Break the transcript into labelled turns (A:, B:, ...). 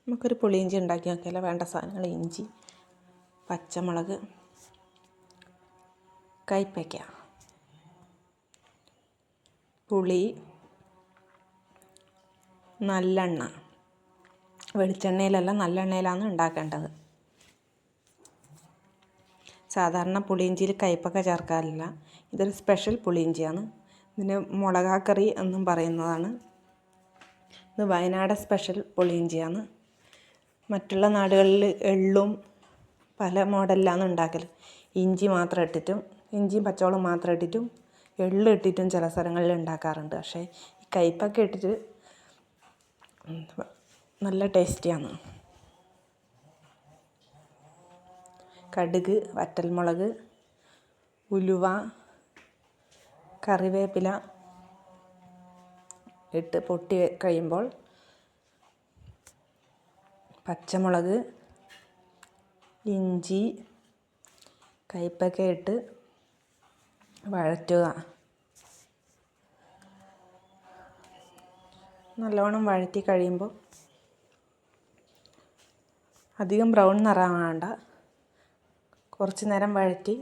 A: നമുക്കൊരു പുളിയിഞ്ചി ഉണ്ടാക്കി നോക്കിയാലോ. വേണ്ട സാധനങ്ങൾ: ഇഞ്ചി, പച്ചമുളക്, കയ്പ്പയ്ക്ക, പുളി, നല്ലെണ്ണ. വെളിച്ചെണ്ണയിലല്ല, നല്ലെണ്ണയിലാണ് ഉണ്ടാക്കേണ്ടത്. സാധാരണ പുളിയിഞ്ചിയിൽ കയ്പ്പൊക്കെ ചേർക്കാറില്ല. ഇതൊരു സ്പെഷ്യൽ പുളിയിഞ്ചിയാണ്. ഇതിന് മുളകാക്കറി എന്നും പറയുന്നതാണ്. ഇത് വയനാട് സ്പെഷ്യൽ പുളിയിഞ്ചിയാണ്. മറ്റുള്ള നാടുകളിൽ എള്ളും പല മോഡലിലാണ് ഉണ്ടാക്കൽ. ഇഞ്ചി മാത്രം ഇട്ടിട്ടും, ഇഞ്ചിയും പച്ചമുളകും മാത്രം ഇട്ടിട്ടും എള്ള് ഇട്ടിട്ടും ചില സ്ഥലങ്ങളിൽ ഉണ്ടാക്കാറുണ്ട്. പക്ഷേ ഈ കയ്പ്പൊക്കെ ഇട്ടിട്ട് നല്ല ടേസ്റ്റിയാണ്. കടുക്, വറ്റൽമുളക്, ഉലുവ, കറിവേപ്പില ഇട്ട് പൊട്ടി കഴിയുമ്പോൾ പച്ചമുളക്, ഇഞ്ചി, കയ്പ്പയ്ക്ക ഇട്ട് വഴറ്റുക. നല്ലോണം വഴറ്റി കഴിയുമ്പോൾ അധികം ബ്രൗൺ നിറമാവേണ്ട, കുറച്ച് നേരം വഴറ്റി